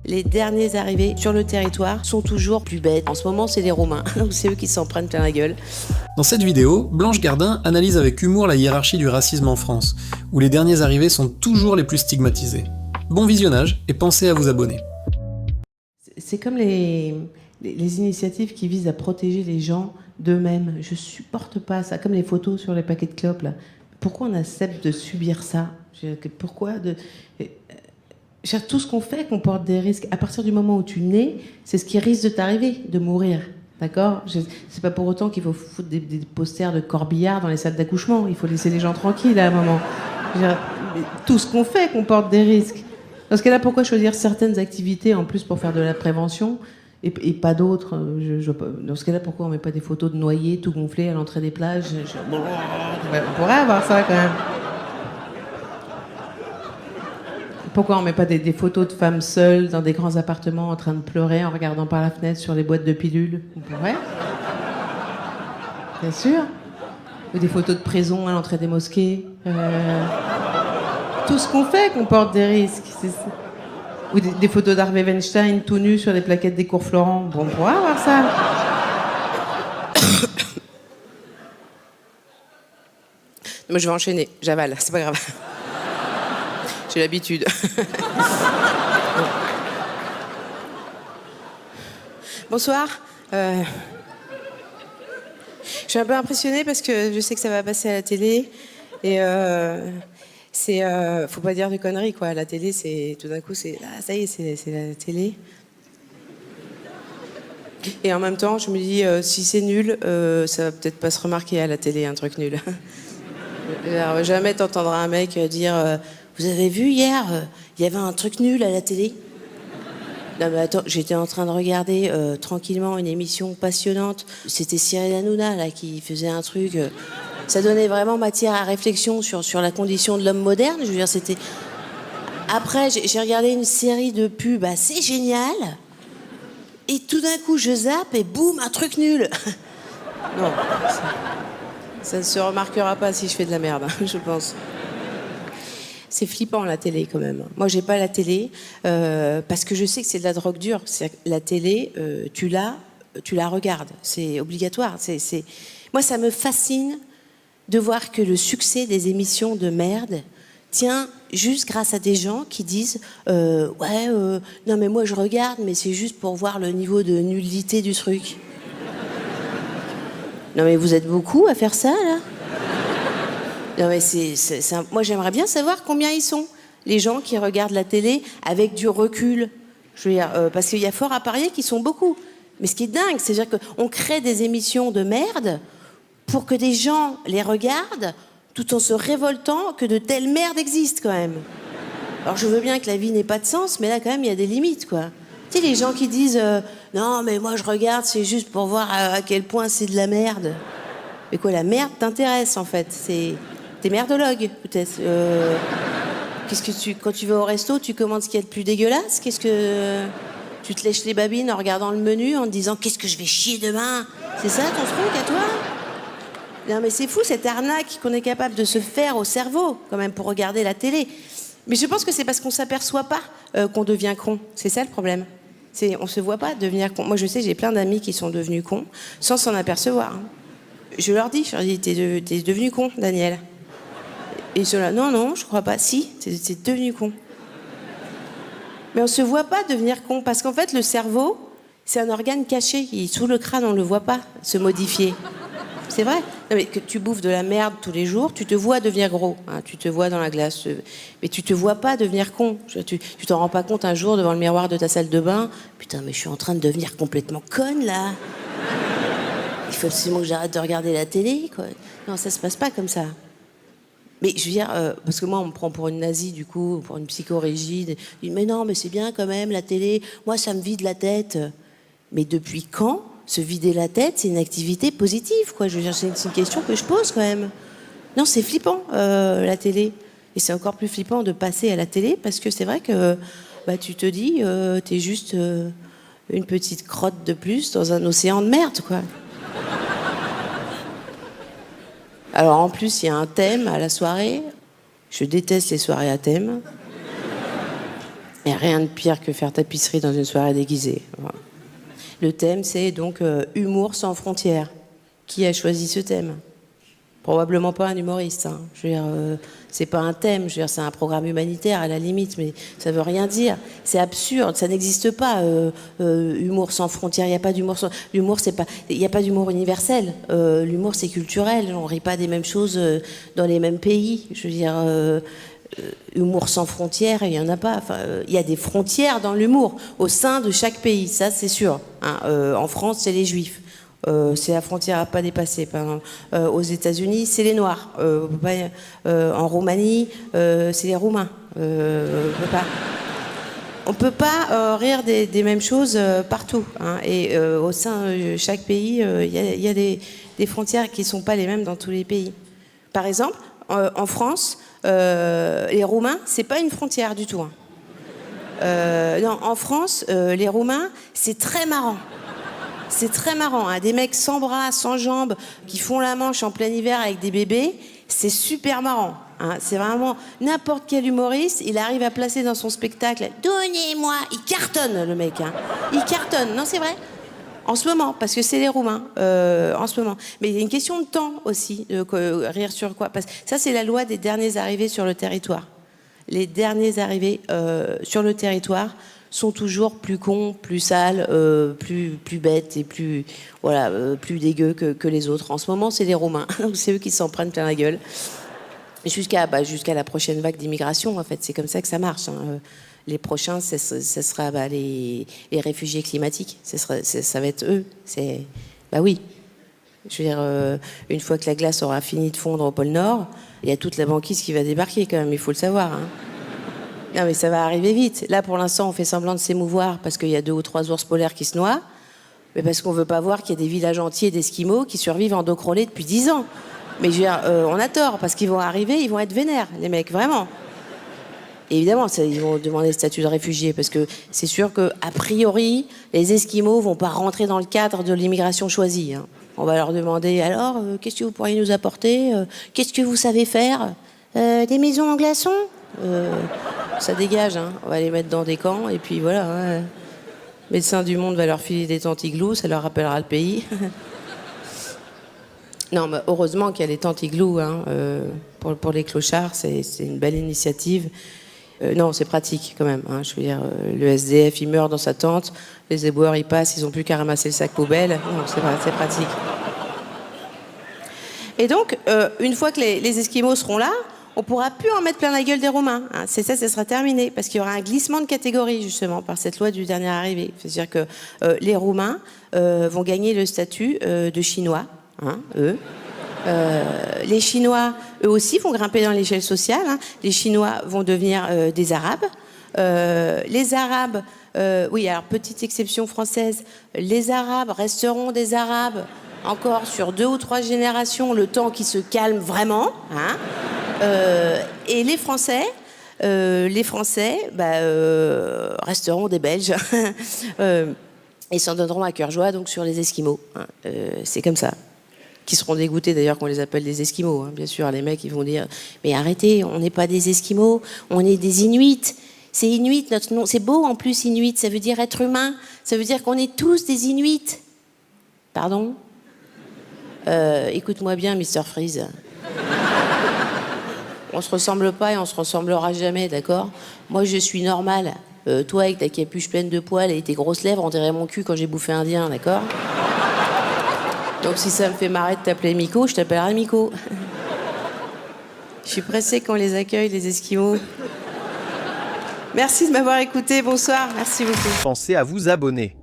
Les derniers arrivés sur le territoire sont toujours plus bêtes. En ce moment, c'est les Romains. C'est eux qui s'en prennent plein la gueule. Dans cette vidéo, Blanche Gardin analyse avec humour la hiérarchie du racisme en France, où les derniers arrivés sont toujours les plus stigmatisés. Bon visionnage et pensez à vous abonner. C'est comme les initiatives qui visent à protéger les gens d'eux-mêmes. Je supporte pas ça. Comme les photos sur les paquets de clopes, là. Pourquoi on accepte de subir ça? Pourquoi tout ce qu'on fait comporte des risques. À partir du moment où tu nais, c'est ce qui risque de t'arriver, de mourir. D'accord? C'est pas pour autant qu'il faut foutre des posters de corbillards dans les salles d'accouchement. Il faut laisser les gens tranquilles à un moment. Tout ce qu'on fait comporte des risques. Dans ce cas-là, pourquoi choisir certaines activités en plus pour faire de la prévention et pas d'autres? Dans ce cas-là, pourquoi on met pas des photos de noyés tout gonflés à l'entrée des plages? On pourrait avoir ça quand même. Pourquoi on met pas des photos de femmes seules dans des grands appartements en train de pleurer en regardant par la fenêtre sur les boîtes de pilules? On pourrait. Bien sûr. Ou des photos de prison à l'entrée des mosquées. Tout ce qu'on fait comporte des risques. Ou des photos d'Harvey Weinstein tout nu sur les plaquettes des cours Florent. Bon, on pourrait avoir ça. Moi, je vais enchaîner. J'avale, c'est pas grave. J'ai l'habitude. Bonsoir. Je suis un peu impressionnée parce que je sais que ça va passer à la télé. Et faut pas dire de conneries, quoi. La télé, c'est tout d'un coup, c'est ça y est, c'est la télé. Et en même temps, je me dis, si c'est nul, ça va peut-être pas se remarquer à la télé, un truc nul. Alors, jamais t'entendras un mec dire vous avez vu hier, il y avait un truc nul à la télé. Non mais attends, j'étais en train de regarder tranquillement une émission passionnante. C'était Cyril Hanouna là qui faisait un truc. Ça donnait vraiment matière à réflexion sur la condition de l'homme moderne. Je veux dire, c'était. Après, j'ai regardé une série de pubs assez géniale. Et tout d'un coup, je zappe et boum, un truc nul. Non, ça ne se remarquera pas si je fais de la merde, je pense. C'est flippant la télé quand même. Moi j'ai pas la télé parce que je sais que c'est de la drogue dure. La télé, tu la regardes, c'est obligatoire. Moi ça me fascine de voir que le succès des émissions de merde tient juste grâce à des gens qui disent non mais moi je regarde mais c'est juste pour voir le niveau de nullité du truc. Non mais vous êtes beaucoup à faire ça là? Non mais moi j'aimerais bien savoir combien ils sont, les gens qui regardent la télé avec du recul. Je veux dire, parce qu'il y a fort à parier qu'ils sont beaucoup. Mais ce qui est dingue, c'est-à-dire qu'on crée des émissions de merde pour que des gens les regardent tout en se révoltant que de telles merdes existent quand même. Alors je veux bien que la vie n'ait pas de sens, mais là quand même il y a des limites quoi. Tu sais les gens qui disent non mais moi je regarde c'est juste pour voir à quel point c'est de la merde. Mais quoi, la merde t'intéresse en fait? T'es merdologue, peut-être. Quand tu vas au resto, tu commandes ce qu'il y a de plus dégueulasse? Tu te lèches les babines en regardant le menu, en te disant qu'est-ce que je vais chier demain? C'est ça ton truc à toi? Non mais c'est fou cette arnaque qu'on est capable de se faire au cerveau, quand même, pour regarder la télé. Mais je pense que c'est parce qu'on s'aperçoit pas qu'on devient con. C'est ça le problème. On se voit pas devenir con. Moi je sais, j'ai plein d'amis qui sont devenus cons sans s'en apercevoir. Hein. Je leur dis, t'es devenu con, Daniel. Et ils sont là, non, je crois pas. Si, t'es devenu con. Mais on se voit pas devenir con, parce qu'en fait, le cerveau, c'est un organe caché. Il est sous le crâne, on le voit pas se modifier. C'est vrai. Non, mais que tu bouffes de la merde tous les jours, tu te vois devenir gros. Hein, tu te vois dans la glace. Mais tu te vois pas devenir con. Tu t'en rends pas compte un jour devant le miroir de ta salle de bain. Putain, mais je suis en train de devenir complètement conne, là. Il faut absolument que j'arrête de regarder la télé, quoi. Non, ça se passe pas comme ça. Mais je veux dire, parce que moi, on me prend pour une nazie, du coup, pour une psychorigide. Je dis, mais non, mais c'est bien quand même, la télé. Moi, ça me vide la tête. Mais depuis quand se vider la tête, c'est une activité positive, quoi? Je veux dire, c'est une question que je pose, quand même. Non, c'est flippant, la télé. Et c'est encore plus flippant de passer à la télé, parce que c'est vrai que tu te dis, t'es juste une petite crotte de plus dans un océan de merde, quoi. Alors en plus, il y a un thème à la soirée. Je déteste les soirées à thème. Il n'y a rien de pire que faire tapisserie dans une soirée déguisée. Voilà. Le thème, c'est donc humour sans frontières. Qui a choisi ce thème ? Probablement pas un humoriste. Hein. Je veux dire, c'est pas un thème. Je veux dire, c'est un programme humanitaire à la limite, mais ça veut rien dire. C'est absurde. Ça n'existe pas. Humour sans frontières. Il n'y a pas d'humour. L'humour, c'est pas. Il n'y a pas d'humour universel. L'humour, c'est culturel. On rit pas des mêmes choses dans les mêmes pays. Je veux dire. Humour sans frontières, il n'y en a pas. Enfin, il y a des frontières dans l'humour au sein de chaque pays, ça c'est sûr. Hein. En France, c'est les Juifs. C'est la frontière à pas dépasser. Par exemple. Aux États-Unis, c'est les Noirs. En Roumanie, c'est les Roumains. On peut pas rire des mêmes choses partout. Hein. Et au sein de chaque pays, il y a des frontières qui sont pas les mêmes dans tous les pays. Par exemple, en France, les Roumains, c'est pas une frontière du tout. Hein. Non, en France, les Roumains, c'est très marrant. C'est très marrant. Hein. Des mecs sans bras, sans jambes, qui font la Manche en plein hiver avec des bébés, c'est super marrant. Hein. C'est vraiment n'importe quel humoriste, il arrive à placer dans son spectacle « Donnez-moi !» Il cartonne, le mec. Hein. Il cartonne. Non, c'est vrai. En ce moment, parce que c'est les Roumains, en ce moment. Mais il y a une question de temps aussi, rire sur quoi. Parce que ça, c'est la loi des derniers arrivés sur le territoire. Les derniers arrivés sur le territoire sont toujours plus cons, plus sales, plus bêtes et plus dégueux que les autres. En ce moment, c'est les Roumains. Donc c'est eux qui s'en prennent plein la gueule. Jusqu'à la prochaine vague d'immigration, en fait. C'est comme ça que ça marche. Hein. Les prochains, ce sera les réfugiés climatiques. Ça va être eux. Bah oui. Je veux dire, une fois que la glace aura fini de fondre au pôle Nord, il y a toute la banquise qui va débarquer quand même, il faut le savoir. Hein. Non mais ça va arriver vite. Là, pour l'instant, on fait semblant de s'émouvoir parce qu'il y a 2 ou 3 ours polaires qui se noient, mais parce qu'on veut pas voir qu'il y a des villages entiers d'Esquimaux qui survivent en dos crawlé depuis 10 ans. Mais je veux dire, on a tort, parce qu'ils vont arriver, ils vont être vénères, les mecs, vraiment. Et évidemment, ils vont demander le statut de réfugié, parce que c'est sûr qu'a priori, les Esquimaux vont pas rentrer dans le cadre de l'immigration choisie. Hein. On va leur demander, alors, qu'est-ce que vous pourriez nous apporter qu'est-ce que vous savez faire des maisons en glaçons ça dégage, hein. On va les mettre dans des camps, et puis voilà. Ouais. Médecins du Monde va leur filer des tentes igloos, ça leur rappellera le pays. Non, mais heureusement qu'il y a les tentes igloos, hein, pour les clochards, c'est une belle initiative. Non, c'est pratique quand même. Hein, je veux dire, le SDF, il meurt dans sa tente, les éboueurs, ils passent, ils n'ont plus qu'à ramasser le sac poubelle. Non, c'est pratique. Et donc, une fois que les Esquimaux seront là, on pourra plus en mettre plein la gueule des Roumains. Hein. Ça sera terminé, parce qu'il y aura un glissement de catégorie, justement, par cette loi du dernier arrivé. C'est-à-dire que les Roumains vont gagner le statut de Chinois, hein, eux. Les Chinois, eux aussi, vont grimper dans l'échelle sociale. Hein. Les Chinois vont devenir des Arabes. Les Arabes, oui, alors petite exception française, les Arabes resteront des Arabes encore sur 2 ou 3 générations, le temps qu'ils se calment vraiment. Hein. Et les Français resteront des Belges et s'en donneront à cœur joie donc sur les Esquimaux. Hein. C'est comme ça. Qui seront dégoûtés d'ailleurs qu'on les appelle des Esquimaux. Hein. Bien sûr, les mecs ils vont dire mais arrêtez, on n'est pas des Esquimaux, on est des Inuits. C'est Inuit notre nom. C'est beau en plus Inuit, ça veut dire être humain. Ça veut dire qu'on est tous des Inuits. Pardon ? Écoute-moi bien, Mr. Freeze. On se ressemble pas et on se ressemblera jamais, d'accord ? Moi, je suis normal. Toi, avec ta capuche pleine de poils et tes grosses lèvres, on dirait mon cul quand j'ai bouffé indien, d'accord ? Donc, si ça me fait marrer de t'appeler Miko, je t'appellerai Miko. Je suis pressée qu'on les accueille, les Esquimaux. Merci de m'avoir écouté. Bonsoir. Merci beaucoup. Pensez à vous abonner.